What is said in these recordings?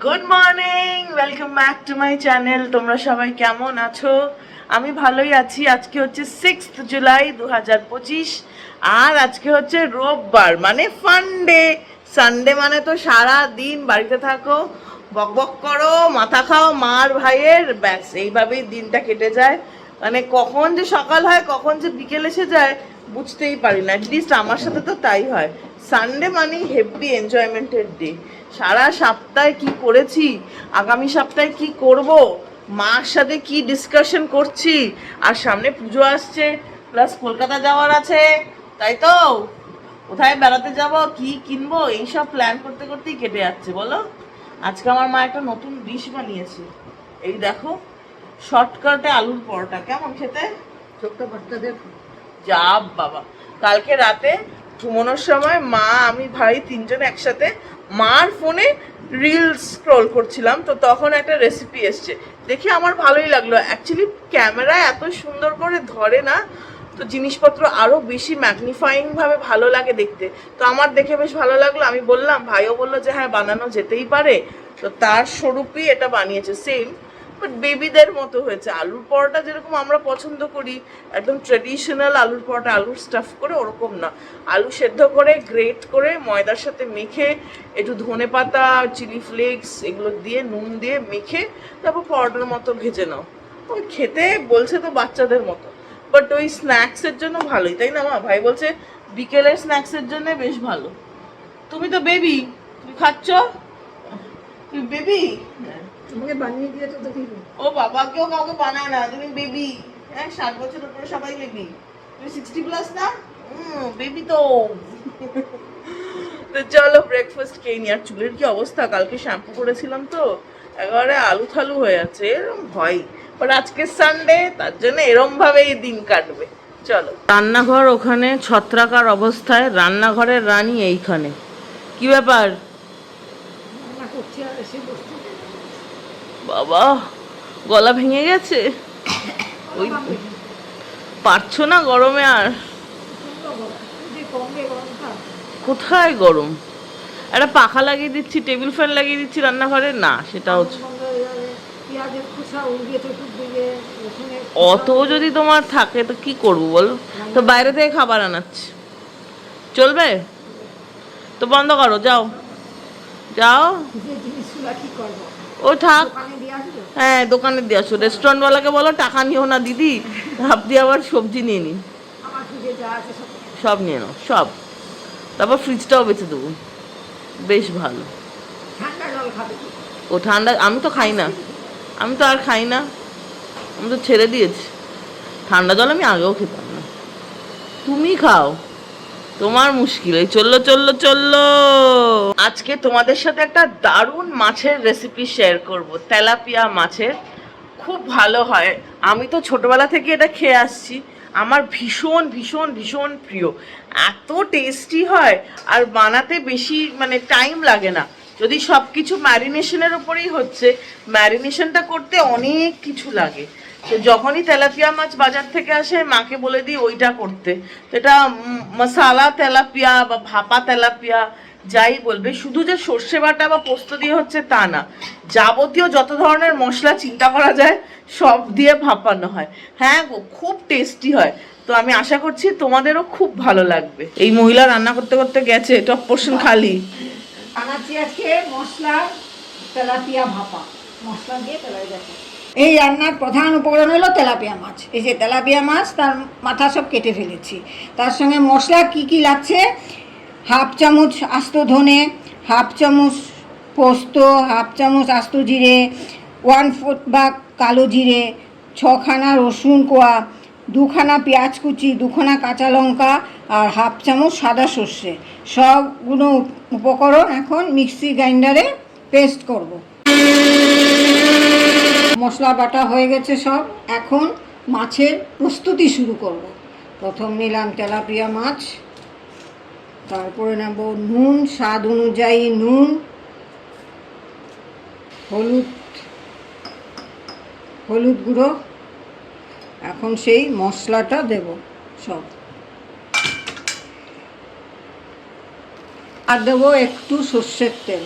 Good morning, welcome back to my channel. তোমরা সবাই কেমন আছো? আমি ভালোই আছি। আজকে হচ্ছে 6 জুলাই 2025 আর আজকে হচ্ছে রোববার, মানে ফান্ডে। সানডে মানে তো সারা দিন বাড়িতে থাকো, বক বক করো, মাথা খাও মার ভাইয়ের, ব্যাস এইভাবেই দিনটা কেটে যায়। মানে কখন যে সকাল হয় কখন যে বিকেল এসে যায় বুঝতেই পারি না। অ্যাটলিস্ট আমার সাথে তো তাই হয়। সানডে মানে হেভি এনজয়মেন্টের ডে। সারা সপ্তাহে কি করেছি, আগামী সপ্তাহে কি করব, মার সাথে কি ডিসকাশন করছি, আর সামনে পুজো আসছে, প্লাস কলকাতা যাওয়ার আছে, তাই তো কোথায় বেড়াতে যাব, কি কিনবো, এইসব প্ল্যান করতে করতেই কেটে যাচ্ছে বলো। আজকে আমার মা একটা নতুন ডিশ বানিয়েছে, এই দেখো, শর্টকাটে আলুর পরোটা। কেমন খেতে? ছোট্ট বাচ্চাদের যা বাবা, কালকে রাতে ঘুমানোর সময় মা আমি ভাই তিনজন একসাথে মার ফোনে রিলস স্ক্রল করছিলাম, তো তখন একটা রেসিপি এসছে, দেখে আমার ভালোই লাগলো। অ্যাকচুয়ালি ক্যামেরা এত সুন্দর করে ধরে না, তো জিনিসপত্র আরও বেশি ম্যাগনিফাইং ভাবে ভালো লাগে দেখতে। তো আমার দেখে বেশ ভালো লাগলো, আমি বললাম, ভাইও বললো যে হ্যাঁ বানানো যেতেই পারে। তো তার স্বরূপই এটা বানিয়েছে, সেম বাট বেবিদের মতো হয়েছে। আলুর পরোটা যেরকম আমরা পছন্দ করি, একদম ট্রেডিশনাল আলুর পরোটা, আলুর স্টাফ করে, ওরকম না। আলু সেদ্ধ করে গ্রেট করে ময়দার সাথে মেখে একটু ধনে পাতা, চিলি ফ্লেক্স এগুলো দিয়ে নুন দিয়ে মেখে তারপর পরোটার মতো ভেজে নাও। ওই খেতে বলছে তো বাচ্চাদের মতো, বাট ওই স্ন্যাক্সের জন্য ভালোই, তাই না মা? ভাই বলছে বিকেলের স্ন্যাক্সের জন্য বেশ ভালো। তুমি তো বেবি, তুমি খাচ্ছ, তুমি বেবি। তোমাকে বানিয়ে দিয়েছো তো ঠিক। ও বাবা, কেউ কাউকে বানায় না, তুমি বেবি। হ্যাঁ, 60 বছর উপরে সবাই বেবি। তুমি 60+ না? বেবি তো। তো চলো ব্রেকফাস্ট খেয়ে নি। আর চুলের কি অবস্থা, কালকে শ্যাম্পু করেছিলাম তো একেবারে আলু থালু হয়ে আছে, এরকম হয়। বাট আজকে সানডে, তার জন্য এরম ভাবেই দিন কাটবে। চলো। রান্নাঘর ওখানে ছত্রাকার অবস্থায়, রান্নাঘরের রানী এইখানে। কি ব্যাপার রান্না করছি আর এসে বসছি। বাবা, গলা ভেঙে গেছে? ওই পারছো না গরমে আর? কোথায় গরম? একটা পাখা লাগিয়ে দিচ্ছি, টেবিল ফ্যান লাগিয়ে দিচ্ছি রান্নাঘরে, না সেটা হচ্ছে। অত যদি তোমার থাকে তো কি করবো বলো, তো বাইরে থেকে খাবার আনাচ্ছি, চলবে? তো বন্ধ করো, যাও যাও। ও থাক, হ্যাঁ দোকানে দিয়ে আসো। রেস্টুরেন্টওয়ালাকে বলো টাকা নিও না দিদি, আপনি আবার সবজি নিয়ে নিন, সব নিয়ে নাও সব, তারপর ফ্রিজটাও বেঁচে দেবো, বেশ ভালো। ও ঠান্ডা আমি তো খাই না, আমি তো আর খাই না, আমি তো ছেড়ে দিয়েছি। ঠান্ডা জল আমি আগেও খেতাম না, তুমি খাও, তোমার মুশকিল। এই চললো চললো চললো। আজকে তোমাদের সাথে একটা দারুণ মাছের রেসিপি শেয়ার করব, তেলাপিয়া মাছের। খুব ভালো হয়, আমি তো ছোটবেলা থেকে এটা খেয়ে আসছি, আমার ভীষণ ভীষণ ভীষণ প্রিয়। এত টেস্টি হয়, আর বানাতে বেশি মানে টাইম লাগে না। যদি সব কিছু ম্যারিনেশনের উপরেই হচ্ছে, ম্যারিনেশনটা করতে অনেক কিছু লাগে। তো যখনই তেলাপিয়া মাছ বাজার থেকে আসে মাকে বলে দিই ওইটা করতে। তো এটা মশালা তেলাপিয়া বা ভাপা তেলাপিয়া যাই বলবে, শুধু যে সর্ষে বাটা বা পোস্ত দিয়ে হচ্ছে তা না, যাবতীয় যত ধরনের মশলা চিন্তা করা যায় সব দিয়ে ভাপানো হয়। হ্যাঁ গো, খুব টেস্টি হয়। তো আমি আশা করছি তোমাদেরও খুব ভালো লাগবে। এই মহিলা রান্না করতে করতে গেছে, টপ পোর্শন খালি। বানাচ্ছি আজকে মশলা তেলাপিয়া ভাপা, মশলা দিয়ে তেলাপিয়া। এই রান্নার প্রধান উপকরণ হলো তেলাপিয়া মাছ। এই যে তেলাপিয়া মাছ, তার মাথা সব কেটে ফেলেছি। তার সঙ্গে মশলা কি কি লাগছে: হাফ চামচ আস্ত ধনে, হাফ চামচ পোস্ত, হাফ চামচ আস্ত জিরে, 1/4 ভাগ কালো জিরে, 6খানা রসুন কোয়া, 2খানা পেঁয়াজ কুচি, 2খানা কাঁচা লঙ্কা, আর হাফ চামচ সাদা সর্ষে। সবগুলো উপকরণ এখন মিক্সি গ্রাইন্ডারে পেস্ট করব। মশলা বাটা হয়ে গেছে সব, এখন মাছের প্রস্তুতি শুরু করব। প্রথম নিলাম তেলাপিয়া মাছ, তারপরে নেব নুন, স্বাদ অনুযায়ী নুন, হলুদ গুঁড়ো। এখন সেই মশলাটা দেব সব, আর দেবো একটু সর্ষের তেল।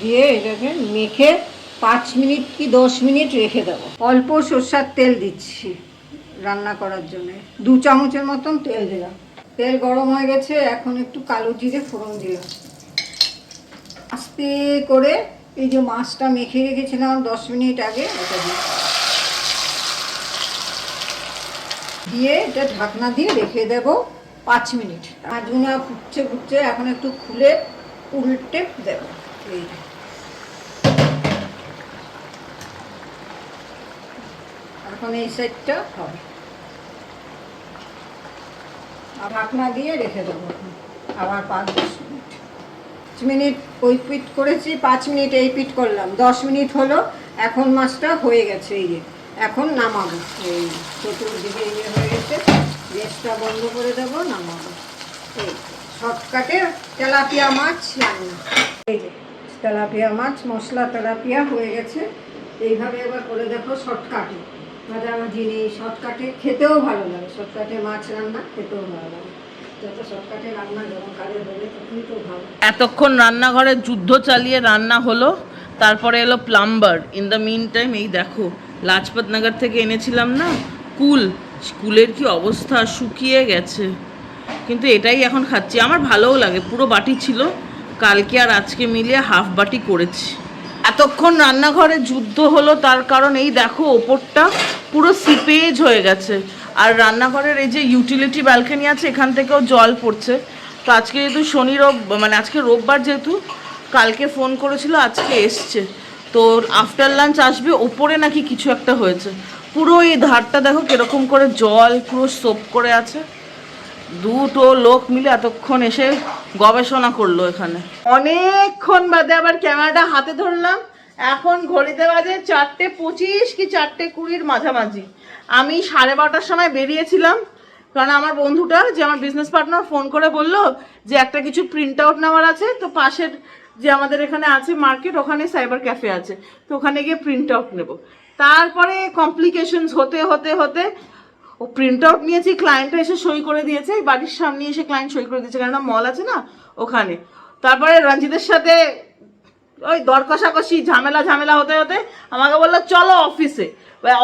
দিয়ে এটাকে মেখে 5 মিনিট কি 10 মিনিট রেখে দেবো। অল্প সরষের তেল দিচ্ছি রান্না করার জন্য, 2 চামচের মতন তেল দিলাম। তেল গরম হয়ে গেছে, এখন একটু কালো জিরে ফোড়ন দিলাম। আস্তে করে এই যে মাছটা মেখে রেখেছিলাম 10 মিনিট আগে, এটা দিয়ে এটা ঢাকনা দিয়ে রেখে দেব 5 মিনিট। মাছগুলো ফুটছে ফুটছে, এখন একটু খুলে উল্টে দেবো। এই এখন এই সাইডটা হবে, আর ঢাকনা দিয়ে রেখে দেবো আবার 5-10 মিনিট। 5 মিনিট ওই পিট করেছি, 5 মিনিট এই পিট করলাম, 10 মিনিট হলো। এখন মাছটা হয়ে গেছে, এই যে এখন নামাবো। এই চতুর্দিকে ইয়ে হয়ে গেছে, গ্যাসটা বন্ধ করে দেবো, নামাবো। এই শর্টকাটে তেলাপিয়া মাছ রান্না। এই যে তেলাপিয়া মাছ, মশলা তেলাপিয়া হয়ে গেছে। এইভাবে এবার করে দেখো, শর্টকাটে ভাজাভাজি নেই, শর্টকাটে খেতেও ভালো লাগে। শর্টকাটে মাছ রান্না খেতেও ভালো লাগে। যত শর্টকাটে রান্না যখন কাজে হবে তখনই তো ভালো। এতক্ষণ রান্নাঘরে যুদ্ধ চালিয়ে রান্না হলো, তারপরে এলো plumber. In the meantime এই দেখো, লাজপত নগর থেকে এনেছিলাম না কুলের কি অবস্থা, শুকিয়ে গেছে। কিন্তু এটাই এখন খাচ্ছি, আমার ভালোও লাগে। পুরো বাটি ছিল, কালকে আর আজকে মিলিয়ে হাফ বাটি করেছি। এতক্ষণ রান্নাঘরে যুদ্ধ হলো, তার কারণ এই দেখো ওপরটা পুরো সিপেজ হয়ে গেছে। আর রান্নাঘরের এই যে ইউটিলিটি ব্যালকনি আছে, এখান থেকেও জল পড়ছে। তো আজকে যেহেতু আজকে রোববার, যেহেতু কালকে ফোন করেছিল, আজকে এসছে। তো আফটার লাঞ্চ আসবে। ওপরে নাকি কিছু একটা হয়েছে, পুরো এই ধারটা দেখো কিরকম করে জল পুরো সোপ করে আছে। দুটো লোক মিলে এতক্ষণ এসে গবেষণা করলো এখানে। অনেকক্ষণ বাদে আবার ক্যামেরাটা হাতে ধরলাম। এখন ঘড়িতে বাজে 4:25 কি 4:20 মাঝামাঝি। আমি 12:30টার সময় বেরিয়েছিলাম, কারণ আমার বন্ধুটা, যে আমার বিজনেস পার্টনার, ফোন করে বললো যে একটা কিছু প্রিন্ট আউট নেওয়ার আছে। তো পাশের যে আমাদের এখানে আছে মার্কেট, ওখানে সাইবার ক্যাফে আছে, তো ওখানে গিয়ে প্রিন্ট আউট নেবো। তারপরে কমপ্লিকেশনস হতে হতে হতে ও প্রিন্ট আউট নিয়েছি, ক্লায়েন্টটা এসে সই করে দিয়েছে। এই বাড়ির সামনে এসে ক্লায়েন্ট সই করে দিয়েছে, কারণ মল আছে না ওখানে। তারপরে রঞ্জিতের সাথে ওই দর কষাকষি ঝামেলা হতে হতে আমাকে বললো চলো অফিসে।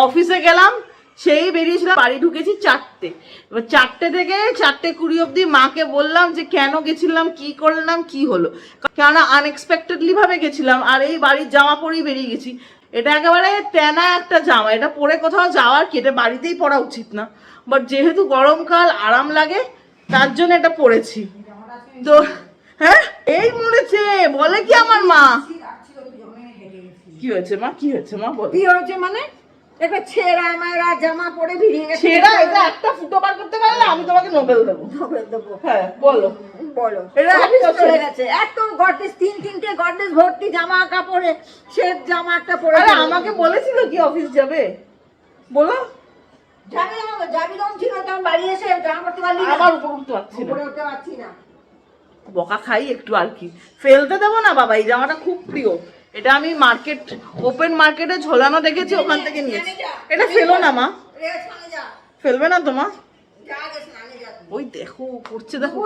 অফিসে গেলাম, সেই বেরিয়েছিলাম, বাড়ি ঢুকেছি 4টে। এবার 4টে থেকে 4:20 অবধি মাকে বললাম যে কেন গেছিলাম, কি করলাম, কি হলো। কেননা আনএক্সপেক্টেডলি ভাবে গেছিলাম, আর এই বাড়ির জামা পরেই বেরিয়ে গেছি। এটা একেবারে তেনা একটা জামা, এটা পরে কোথাও যাওয়ার কি, এটা বাড়িতেই পরা উচিত না, বাট যেহেতু গরমকাল আরাম লাগে তার জন্য এটা পরেছি। তো হ্যাঁ, এই মরেছে বলে কি আমার মা। কি হয়েছে মা, কি হয়েছে মা বল। কি হয়েছে মানে, একটা ছেঁড়া মেরা জামা পরে বেরিয়ে গেছে। ছেঁড়া, এটা একটা ফুটো বার করতে পারলে আমি তোমাকে নোবেল দেবো। নোবেল দেবো? হ্যাঁ বলো বলো। এটা চলে গেছে, এত গডরেজ, 3-3টে গডরেজ ভর্তি জামা কাপড়ে, সেট জামা একটা পরে। আরে আমাকে বলেছিল কি অফিস যাবে, বলো। যাবি তখন ছিল, তখন বাড়ি এসে জামা পড়তে পারলি না। আবার উপর উঠতে পারছি না, উপরে উঠতে পারছি না। বকা খাই একটু আর কি, ফেলতে দেবো না বাবা। এই জামাটা খুব প্রিয়, এটা আমি ওপেন মার্কেটে ঝোলানো দেখেছি, ওখান থেকে নিয়েছি। এটা ফেলো না মা, ফেলবে না তো মা। ওই দেখো করছে, দেখো।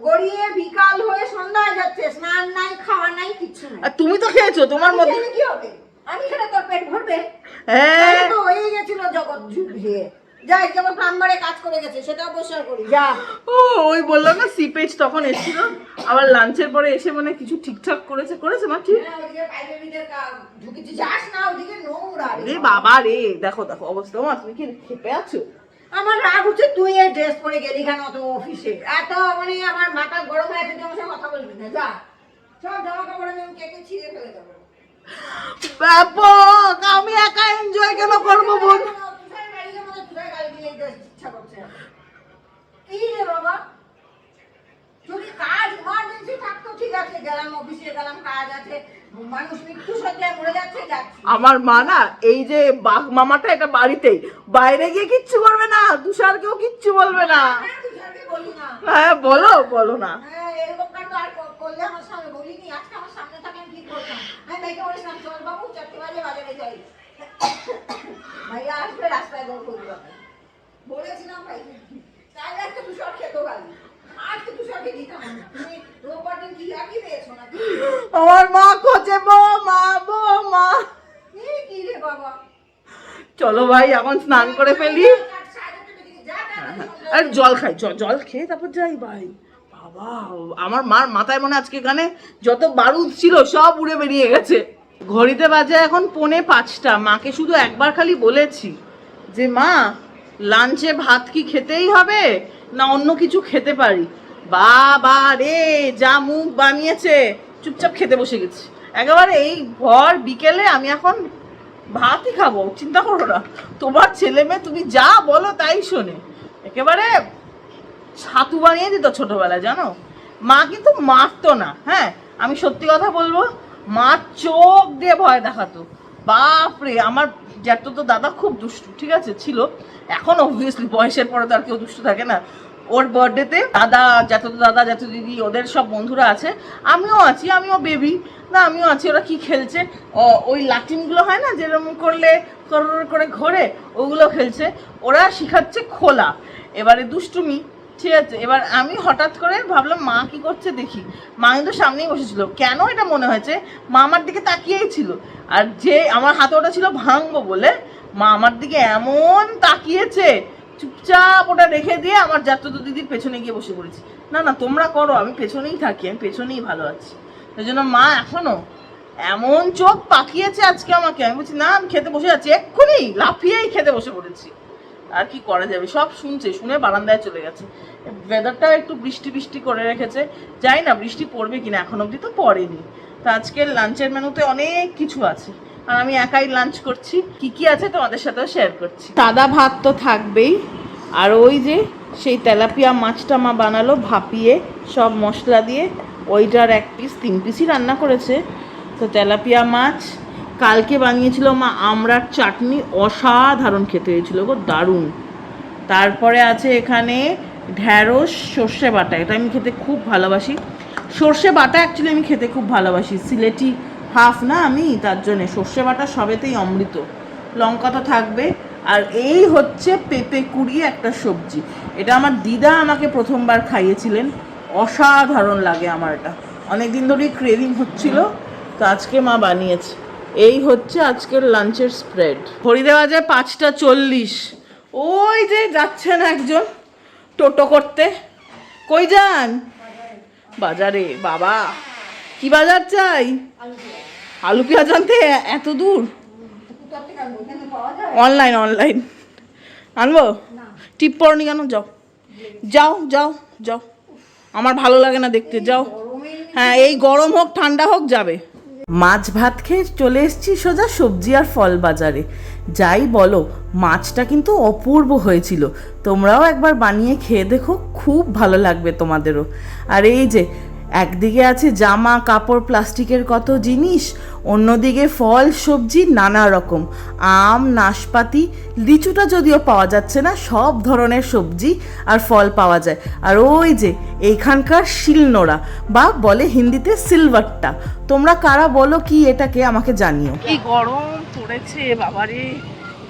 গড়িয়ে বিকাল হয়ে সন্ধ্যা হয়ে যাচ্ছে, স্নান নাই, খাওয়া নাই, কিচ্ছু নাই। আর তুমি তো খেয়েছো, তোমার মধ্যে কি হবে? আমি খেলে তোর পেট ভরবে? হ্যাঁ তো হয়ে গেছিল জগৎ জুড়িয়ে। যাই, যেমন প্লাম্বারে কাজ করে গেছে, সেটা অবসর করি। যা। ওই বললো না সিপেজ তখন এসেছিল, আবার লাঞ্চের পরে এসে মানে কিছু ঠিকঠাক করেছে মা। ঠিক যাস না, ওদিকে নোংরা। রে বাবা রে, দেখো অবস্থা। মা তুমি কি খেপে আছো? আমার রাগ হচ্ছে, তুই এই ড্রেস পরে গেলি কেন অত অফিসে? এত মানে আমার মাথা গরম হয়ে আছে, আমার সাথে কথা বলবি না। যা, সব জামা কাপড় আমি কেটে ছিঁড়ে ফেলে দেবো। ব্যাপক, আমি একা এনজয় কেন করবো বোন? কি রে বাবা, যদি কাজ ইমার্জেন্সি থাকতো ঠিক আছে, গেলাম অফিসে, গেলাম, কাজ আছে, মানুষ মৃত্যু সজ্জায় মরে যাচ্ছে, যাচ্ছে। আমার মা না, এই যে বাঘ মামাটা, এটা বাড়িতেই, বাইরে গিয়ে কিচ্ছু করবে না, তুষারকেও কিচ্ছু বলবে না। হ্যাঁ বলো না। এরকম কাণ্ড আর করলে আমার সামনে বলিনি। আজকে আমার সামনে থাকলে কি করতাম? আমি ভাইকে বলেছিলাম চল বাবু 4টে বাজে বাজারে যাই। ভাইয়া আসবে, রাস্তায় দৌড় করবো বলেছিলাম ভাইকে, তাহলে একটা তুষার খেতে পারি। আজকে তুষারকে দিতাম না। তুমি রোববার দিন কি লাগিয়ে দিয়েছো নাকি? আমার মা কত বলছে বৌমা বৌমা। কি রে বাবা, চলো ভাই এখন স্নান করে ফেলি, আর জল খাই, জল খেয়ে তারপর যাই ভাই। বাবা আমার মার মাথায় মনে আজকে এখানে যত বারুদ ছিল সব উড়ে বেরিয়ে গেছে। ঘড়িতে বাজে এখন 4:45। মাকে শুধু একবার খালি বলেছি যে মা লাঞ্চে ভাত কি খেতেই হবে না অন্য কিছু খেতে পারি। বাবা রে যা মুখ বানিয়েছে, চুপচাপ খেতে বসে গেছি একেবারে। এই ভর বিকেলে আমি এখন ভাতই খাবো, চিন্তা করো না। তোমার ছেলে মেয়ে তুমি যা বলো তাই শোনে, একেবারে ছাতু বানিয়ে দিত ছোটবেলায় জানো। মা কিন্তু মারতো না, হ্যাঁ আমি সত্যি কথা বলবো, মা চোখ দিয়ে ভয় দেখাতো। বাপরে আমার জ্যাঠতো তো দাদা খুব দুষ্টু, ঠিক আছে ছিল, এখন অবভিয়াসলি বয়সের পরে তো আর কেউ দুষ্টু থাকে না। ওর বার্থডেতে দাদা, জ্যাঠতো দাদা, জ্যাঠতো দিদি, ওদের সব বন্ধুরা আছে, আমিও আছি, আমিও বেবি না, আমিও আছি। ওরা কি খেলছে, ওই লাটিমগুলো হয় না যেরকম করলে করে ঘোরে, ওগুলো খেলছে। ওরা শিখাচ্ছে খোলা, এবারে দুষ্টুমি, ঠিক আছে। এবার আমি হঠাৎ করে ভাবলাম মা কি করছে দেখি, মা কিন্তু সামনেই বসেছিল। কেন এটা মনে হয়েছে, মা আমার দিকে তাকিয়েই ছিল, আর যে আমার হাতে ওটা ছিল ভাঙবো বলে মা আমার দিকে এমন তাকিয়েছে, চুপচাপ ওটা রেখে দিয়ে আমার জ্যাঠতো দিদির পেছনে গিয়ে বসে পড়েছি। না না তোমরা করো, আমি পেছনেই থাকি, আমি পেছনেই ভালো আছি। ওই জন্য মা এখনো এমন চোখ পাকিয়েছে আজকে আমাকে। আমি বলছি না আমি খেতে বসে যাচ্ছি, এক্ষুনি লাফিয়েই খেতে বসে পড়েছি। আর কি করা যাবে, সব শুনছে, শুনে বারান্দায় চলে গেছে। ওয়েদারটাও একটু বৃষ্টি বৃষ্টি করে রেখেছে, যাই না বৃষ্টি পড়বে কিনা, এখন অবধি তো পড়েনি। তো আজকের লাঞ্চের মেনুতে অনেক কিছু আছে, আর আমি একাই লাঞ্চ করছি। কি কি আছে তোমাদের সাথেও শেয়ার করছি। সাদা ভাত তো থাকবেই, আর ওই যে সেই তেলাপিয়া মাছটা মা বানালো ভাপিয়ে সব মশলা দিয়ে, ওইটার 1 পিস 3 পিসই রান্না করেছে। তো তেলাপিয়া মাছ কালকে বানিয়েছিল মা আমড়ার চাটনি, অসাধারণ খেতে হয়েছিল গো, দারুণ। তারপরে আছে এখানে ঢ্যাঁড়স সর্ষে বাটা, এটা আমি খেতে খুব ভালোবাসি। সর্ষে বাটা অ্যাকচুয়ালি আমি খেতে খুব ভালোবাসি, সিলেটি হাফ না আমি, তার জন্যে সর্ষে বাটা সবেতেই অমৃত। লঙ্কা তো থাকবে। আর এই হচ্ছে পেঁপে কুড়িয়ে একটা সবজি, এটা আমার দিদা আমাকে প্রথমবার খাইয়েছিলেন, অসাধারণ লাগে আমার। এটা অনেক দিন ধরেই ক্রেভিং হচ্ছিল, তো আজকে মা বানিয়েছে। এই হচ্ছে আজকের লাঞ্চের স্প্রেড। ঘড়িতে বাজে 5:40। ওই যে যাচ্ছেন একজন টোটো করতে। কই যান? বাজারে। বাবা কি বাজার চাই? আলু পেঁয়াজ আনতে এত দূর? অনলাইন অনলাইন আনবো? টিপ পড়নি কেন? যাও যাও যাও যাও, আমার ভালো লাগে না দেখতে, যাও। হ্যাঁ এই গরম হোক ঠান্ডা হোক যাবে। মাছ ভাত খেয়ে চলে এসেছি সোজা সবজি আর ফল বাজারে। যাই বলো মাছটা কিন্তু অপূর্ব হয়েছিল, তোমরাও একবার বানিয়ে খেয়ে দেখো, খুব ভালো লাগবে তোমাদেরও। আর এই যে একদিকে আছে জামা কাপড় প্লাস্টিকের কত জিনিস, অন্যদিকে ফল সবজি নানা রকম, আম নাশপাতি লিচুটা যদিও পাওয়া যাচ্ছে না, সব ধরনের সবজি আর ফল পাওয়া যায়। আর ওই যে এইখানকার শিলনোড়া বা বলে হিন্দিতে সিলভারটা, তোমরা কারা বলো কি এটাকে আমাকে জানিও। কি গরম পড়েছে বাবারে,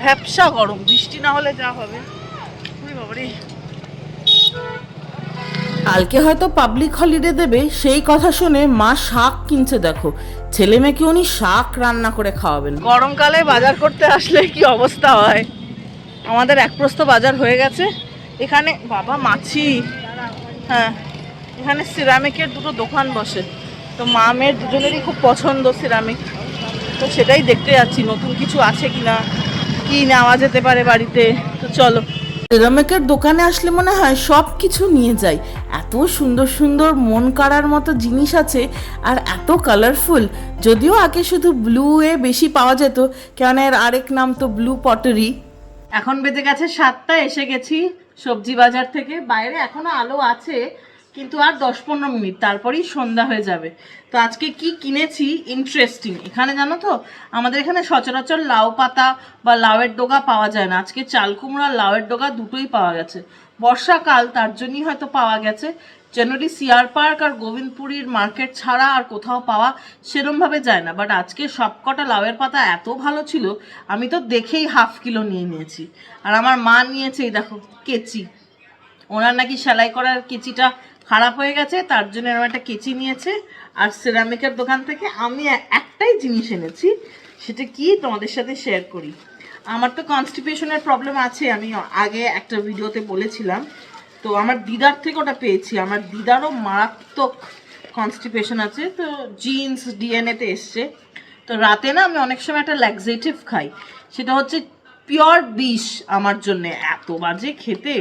ভ্যাপসা গরম, বৃষ্টি না হলে যা হবে। বাবারে কালকে হয়তো পাবলিক হলিডে দেবে, সেই কথা শুনে মা শাক কিনছে। দেখো ছেলে মেয়েকে উনি শাক রান্না করে খাওয়াবেন। গরমকালে বাজার করতে আসলে কি অবস্থা হয়। আমাদের এক প্রস্থ বাজার হয়ে গেছে এখানে। বাবা মাছি, হ্যাঁ এখানে সিরামিকের দুটো দোকান বসে, তো মা মেয়ের দুজনেরই খুব পছন্দ সিরামিক, তো সেটাই দেখতে যাচ্ছি নতুন কিছু আছে কিনা, কি নেওয়া যেতে পারে বাড়িতে। তো চলো, সিরামিকের দোকানে আসলে মনে হয় সব কিছু নিয়ে যাই, এত সুন্দর সুন্দর মন কাড়ার মতো জিনিস আছে, আর এত কালারফুল। যদিও আগে শুধু ব্লু এ বেশি পাওয়া যেত, কেন এর আরেক নাম তো ব্লু পটারি। এখন বেজে গেছে 7টা, এসে গেছি সবজি বাজার থেকে। বাইরে এখনো আলো আছে, কিন্তু আর 10-15 মিনিট তারপরেই সন্ধ্যা হয়ে যাবে। তো আজকে কি কিনেছি ইন্টারেস্টিং। এখানে জানো তো আমাদের এখানে সচরাচর লাউ পাতা বা লাউয়ের ডগা পাওয়া যায় না, আজকে চাল কুমড়া লাউয়ের ডগা দুটোই পাওয়া গেছে। বর্ষাকাল তার জন্যই হয়তো পাওয়া গেছে, জেনারেলি সিআর পার্ক আর গোবিন্দপুরীর মার্কেট ছাড়া আর কোথাও পাওয়া সেরমভাবে যায় না। বাট আজকে সবকটা লাউয়ের পাতা এত ভালো ছিল, আমি তো দেখেই ½ কিলো নিয়ে নিয়েছি। আর আমার মা নিয়েছে এই দেখো কেচি, ওনার নাকি সেলাই করার কেচিটা খারাপ হয়ে গেছে, তার জন্য এরকম একটা কেচি নিয়েছে। আর সিরামিকের দোকান থেকে আমি একটাই জিনিস এনেছি, সেটা কি তোমাদের সাথে শেয়ার করি। আমার তো কনস্টিপেশনের প্রবলেম আছে, আমি আগে একটা ভিডিওতে বলেছিলাম। তো আমার দিদার থেকে ওটা পেয়েছি, আমার দিদারও মারাত্মক কনস্টিপেশন আছে, তো জিন্স ডিএনএতে এসছে। তো রাতে না আমি অনেক সময় একটা ল্যাক্সেটিভ খাই, সেটা হচ্ছে পিওর বিষ, আমার জন্যে এত বাজে খেতে।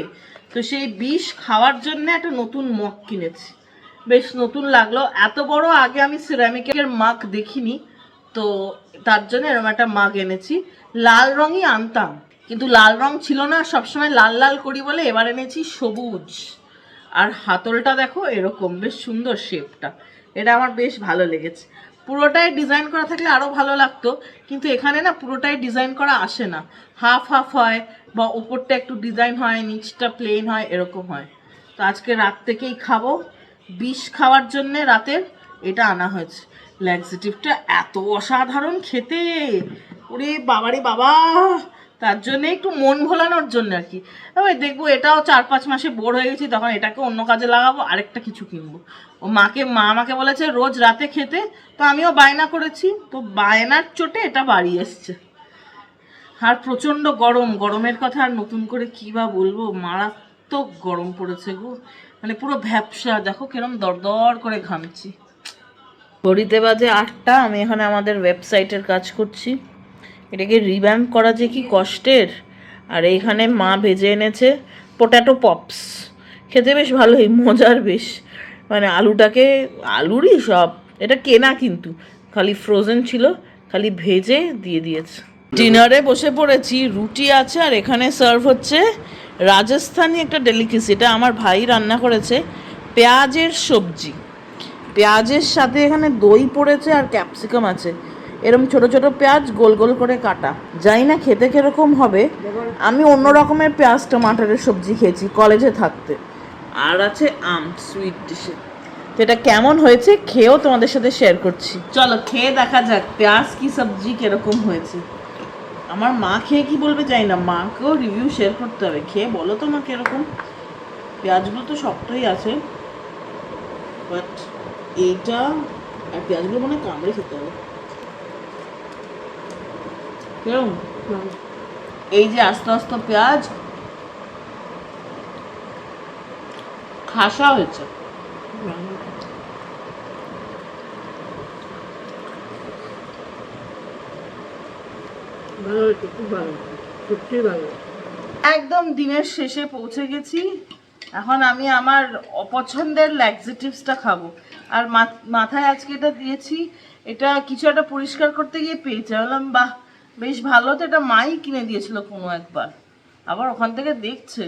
তো সেই বিষ খাওয়ার জন্য একটা নতুন মগ কিনেছি, বেশ নতুন লাগলো। এত বড় আগে আমি সিরামিকের মাগ দেখিনি, তো তার জন্য এরকম একটা মাগ এনেছি। লাল রঙই আনতাম, কিন্তু লাল রং ছিল না, সবসময় লাল লাল করি বলে এবার এনেছি সবুজ। আর হাতলটা দেখো এরকম, বেশ সুন্দর শেপটা, এটা আমার বেশ ভালো লেগেছে। পুরোটাই ডিজাইন করা থাকলে আরও ভালো লাগতো, কিন্তু এখানে না পুরোটাই ডিজাইন করা আসে না, হাফ হাফ হয়, বা ওপরটা একটু ডিজাইন হয়, নিচটা প্লেন হয়, এরকম হয়। তো আজকে রাত থেকেই খাবো, বিষ খাওয়ার জন্যে রাতের এটা আনা হয়েছে। ল্যাক্সেটিভটা এত অসাধারণ খেতে, ওরে বাবারে বাবা, তার জন্যে একটু মন ভোলানোর জন্য আর কি। এবার দেখবো এটাও 4-5 মাসে বোর হয়ে গেছি, তখন এটাকে অন্য কাজে লাগাবো, আরেকটা কিছু কিনবো। মা আমাকে বলেছে রোজ রাতে খেতে, তো আমিও বায়না করেছি, তো বায়নার চোটে এটা বাড়ি এসছে। আর প্রচণ্ড গরম, গরমের কথা আর নতুন করে কী বা বলবো, মারাত্মক গরম পড়েছে গো, মানে পুরো ভ্যাপসা, দেখো কিরম দরদর করে ঘামছি। ঘড়িতে বাজে 8টা, আমি এখানে আমাদের ওয়েবসাইটের কাজ করছি। এটাকে রিভ্যাম্প করা যে কি কষ্টের। আর এইখানে মা ভেজে এনেছে পোট্যাটো পপস, খেতে বেশ ভালোই মজার, বেশ মানে আলুরই সব, এটা কেনা কিন্তু খালি ফ্রোজেন ছিল, খালি ভেজে দিয়ে দিয়েছে। ডিনারে বসে পড়েছি, রুটি আছে আর এখানে সার্ভ হচ্ছে রাজস্থানি একটা ডেলিকেসি, এটা আমার ভাই রান্না করেছে, পেঁয়াজের সবজি, পেঁয়াজের সাথে এখানে দই পড়েছে আর ক্যাপসিকাম আছে, এরকম ছোট ছোট পেঁয়াজ গোল গোল করে কাটা। জানি না খেতে কিরকম হবে, আমি অন্য রকমের পেঁয়াজ টমাটারের সবজি খেয়েছি কলেজে থাকতে। আর আছে সুইট ডিশে, তো এটা কেমন হয়েছে খেয়েও তোমাদের সাথে শেয়ার করছি। চলো খেয়ে দেখা যাক পেঁয়াজ কি সবজি কিরকম হয়েছে। আমার মা খেয়ে কি বলবে জানি না, মাকেও রিভিউ শেয়ার করতে হবে। খেয়ে বলো তো মা কিরকম। পেঁয়াজগুলো তো শক্তই আছে, বাট এইটা আর পেঁয়াজগুলো মনে কামড়ে খেতে হবে। কেরম এই যে আস্তে আস্তে পেঁয়াজ খাসা হয়েছে, একদম দিনের শেষে পৌঁছে গেছি। এখন আমি আমার অপছন্দের ল্যাক্সেটিভসটা খাবো। আর মাথায় আজকে এটা দিয়েছি, এটা কিছু একটা পরিষ্কার করতে গিয়ে পেয়েছে, বললাম বাহ বেশ ভালো, তো এটা মাই কিনে দিয়েছিল কোনো একবার, আবার ওখান থেকে দেখছে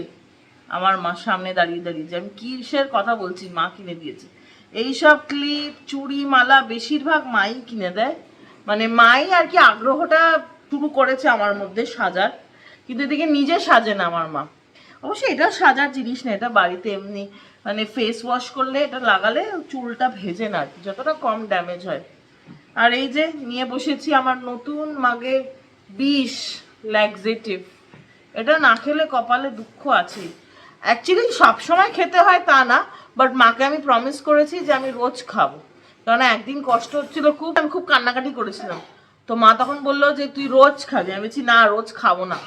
আমার মা সামনে দাঁড়িয়ে দাঁড়িয়ে যে আমি কিসের কথা বলছি, মা কিনে দিয়েছে। এইসব ক্লিপ চুড়ি মালা বেশিরভাগ মাই কিনে দেয়, মানে মাই আর কি আগ্রহটা শুরু করেছে আমার মধ্যে সাজার, কিন্তু এদিকে নিজে সাজে না আমার মা। অবশ্যই এটা সাজার জিনিস না, এটা বাড়িতে এমনি মানে ফেস ওয়াশ করলে এটা লাগালে চুলটা ভেজে না আর কি, যতটা কম ড্যামেজ হয়। আর এই যে নিয়ে বসেছি আমার নতুন মাগে বিষ ল্যাক্সেটিভ, এটা না খেলে কপালে দুঃখ আছে। অ্যাকচুয়ালি সবসময় খেতে হয় তা না, বাট মাকে আমি প্রমিস করেছি যে আমি রোজ খাবো, কারণ একদিন কষ্ট হচ্ছিল খুব, আমি খুব কান্নাকাটি করেছিলাম। তো মা তখন বললো যে তুই রোজ খাবি, আমি বলছি না রোজ খাবো না।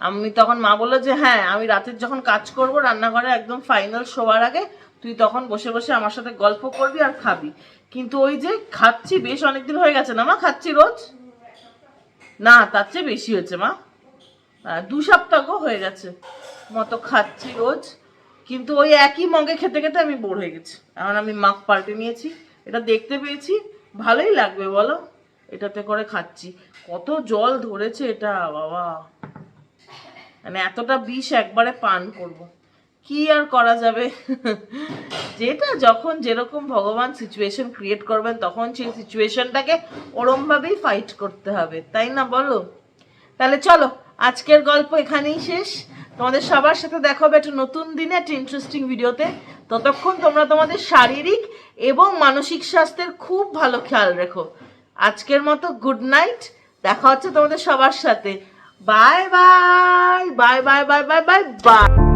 আমি তখন মা বললো যে হ্যাঁ আমি রাতের যখন কাজ করব রান্নাঘরে একদম ফাইনাল শোবার আগে তুই তখন বসে বসে আমার সাথে গল্প করবি আর খাবি। কিন্তু ওই যে খাচ্ছি, বেশ অনেকদিন হয়ে গেছে না মা খাচ্ছি রোজ, না তার চেয়ে বেশি হয়েছে মা, 2 সপ্তাহ হয়ে গেছে মতো খাচ্ছি রোজ, কিন্তু ওই একই মগে খেতে খেতে আমি বোর হয়ে গেছি। এখন আমি মাগ পাল্টে নিয়েছি, এটা দেখতে পেয়েছি ভালোই লাগবে বলো, এটাতে করে খাচ্ছি। কত জল ধরেছে এটা বাবা, মানে এতটা বিষ একবারে পান করব, কি আর করা যাবে। যেটা যখন যেরকম ভগবান সিচুয়েশন ক্রিয়েট করবেন তখন সেই সিচুয়েশনটাকে ওরমভাবেই ফাইট করতে হবে, তাই না বলো। তাহলে চলো আজকের গল্প এখানেই শেষ, তোমাদের সবার সাথে দেখা হবে একটা নতুন দিনে একটা ইন্টারেস্টিং ভিডিওতে। ততক্ষণ তোমরা তোমাদের শারীরিক এবং মানসিক স্বাস্থ্যের খুব ভালো খেয়াল রেখো। আজকের মতো গুড নাইট, দেখা হচ্ছে তোমাদের সবার সাথে, bye bye bye bye bye bye bye bye.